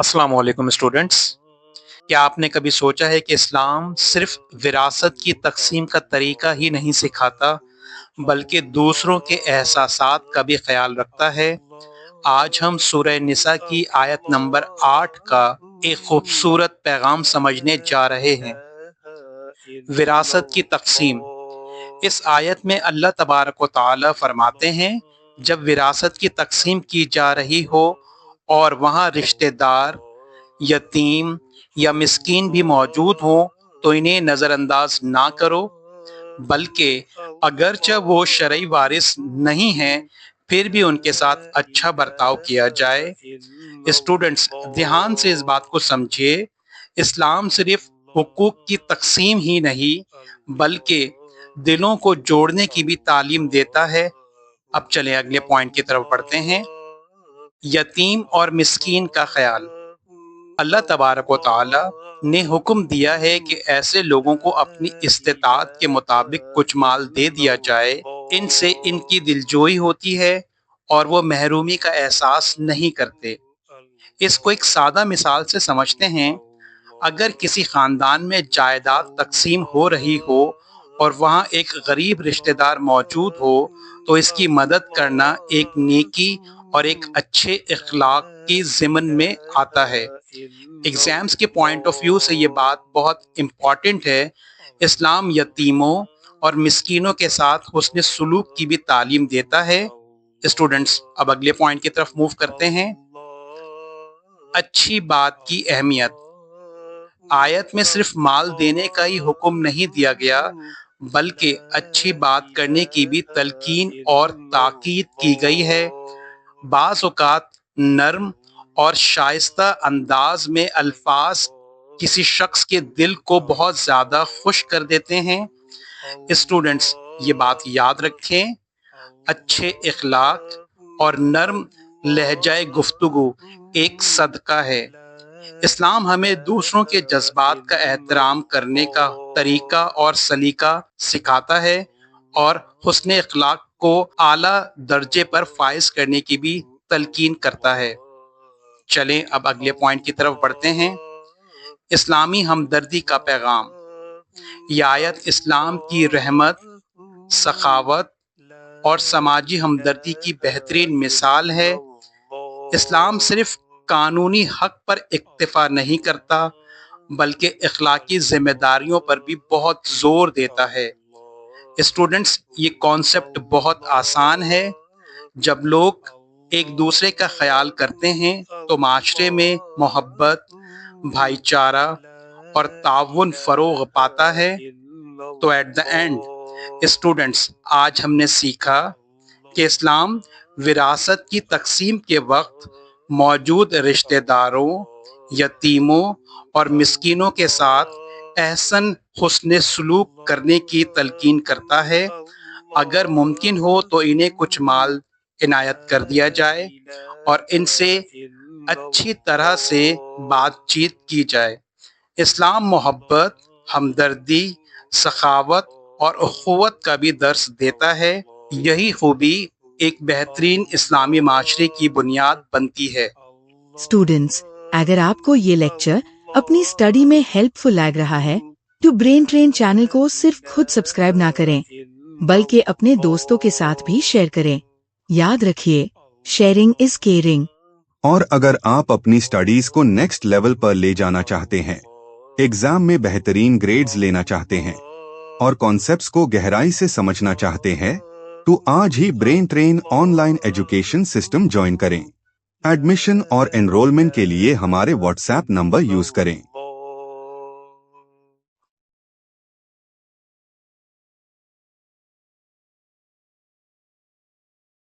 अस्सलाम वालेकुम स्टूडेंट्स। क्या आपने कभी सोचा है कि इस्लाम सिर्फ विरासत की तकसीम का तरीका ही नहीं सिखाता बल्कि दूसरों के एहसासात का भी ख्याल रखता है। आज हम सूरह निसा की आयत नंबर 8 का एक खूबसूरत पैगाम समझने जा रहे हैं। विरासत की तकसीम। इस आयत में अल्लाह तबारक व तआला फरमाते हैं, जब विरासत की तकसीम की जा रही हो और वहाँ रिश्तेदार, यतीम या मिस्कीन भी मौजूद हो तो इन्हें नज़रअंदाज ना करो, बल्कि अगरचे वो शरई वारिस नहीं हैं फिर भी उनके साथ अच्छा बर्ताव किया जाए। स्टूडेंट्स, ध्यान से इस बात को समझिए। इस्लाम सिर्फ हुकूक की तकसीम ही नहीं बल्कि दिलों को जोड़ने की भी तालीम देता है। अब चलें अगले पॉइंट की तरफ बढ़ते हैं। यतीम और मिस्कीन का ख्याल। अल्लाह तबारक व तआला ने हुक्म दिया है कि ऐसे लोगों को अपनी इस्तिताअत के मुताबिक कुछ माल दे दिया जाए। इनसे इनकी दिलजोई होती है और वो महरूमी का एहसास नहीं करते। इसको एक सादा मिसाल से समझते हैं। अगर किसी खानदान में जायदाद तकसीम हो रही हो और वहाँ एक गरीब रिश्तेदार मौजूद हो तो इसकी मदद करना एक नेकी और एक अच्छे इखलाक की ज़िम्न में आता है। एग्जाम्स के पॉइंट ऑफ व्यू से ये बात बहुत इम्पॉर्टेंट है। इस्लाम यतीमों और मिस्कीनों के साथ हुस्न सुलूक की भी तालीम देता है। स्टूडेंट्स, अब अगले पॉइंट की तरफ मूव करते हैं। अच्छी बात की अहमियत। आयत में सिर्फ माल देने का ही हुक्म नहीं दिया गया बल्कि अच्छी बात करने की भी तलकीन और ताकीद की गई है। बाज़ औक़ात नर्म और शाइस्ता अंदाज में अल्फाज किसी शख्स के दिल को बहुत ज़्यादा खुश कर देते हैं। स्टूडेंट्स, ये बात याद रखें, अच्छे इखलाक और नर्म लहजाए गुफ्तगू एक सदका है। इस्लाम हमें दूसरों के जज्बात का एहतराम करने का तरीका और सलीका सिखाता है और हुस्न इखलाक को आला दर्जे पर फाइज करने की भी तलकीन करता है। चलें अब अगले पॉइंट की तरफ बढ़ते हैं। इस्लामी हमदर्दी का पैगाम। यह आयत इस्लाम की रहमत, सखावत और समाजी हमदर्दी की बेहतरीन मिसाल है। इस्लाम सिर्फ कानूनी हक पर इक्तिफा नहीं करता बल्कि इखलाकी जिम्मेदारियों पर भी बहुत जोर देता है। स्टूडेंट्स, ये कॉन्सेप्ट बहुत आसान है। जब लोग एक दूसरे का ख्याल करते हैं तो माशरे में मोहब्बत, भाईचारा और ताउन फरोग पाता है। तो एट द एंड स्टूडेंट्स, आज हमने सीखा कि इस्लाम विरासत की तकसीम के वक्त मौजूद रिश्तेदारों, यतीमों और मिस्कीनों के साथ एहसन हुस्न सलूक करने की तलकीन करता है। अगर मुमकिन हो तो इन्हें कुछ माल इनायत कर दिया जाए और इनसे अच्छी तरह से बातचीत की जाए। इस्लाम मोहब्बत, हमदर्दी, सखावत और उखुवत का भी दर्स देता है। यही खूबी एक बेहतरीन इस्लामी माशरे की बुनियाद बनती है। स्टूडेंट्स, अगर आपको ये लेक्चर अपनी स्टडी में हेल्पफुल लग रहा है तो ब्रेन ट्रेन चैनल को सिर्फ खुद सब्सक्राइब ना करें बल्कि अपने दोस्तों के साथ भी शेयर करें। याद रखिए, शेयरिंग इज केयरिंग। और अगर आप अपनी स्टडीज को नेक्स्ट लेवल पर ले जाना चाहते हैं, एग्जाम में बेहतरीन ग्रेड्स लेना चाहते हैं और कॉन्सेप्ट्स को गहराई से समझना चाहते हैं तो आज ही brain train online education system join करें। एडमिशन और एनरोलमेंट के लिए हमारे व्हाट्सएप नंबर यूज करें।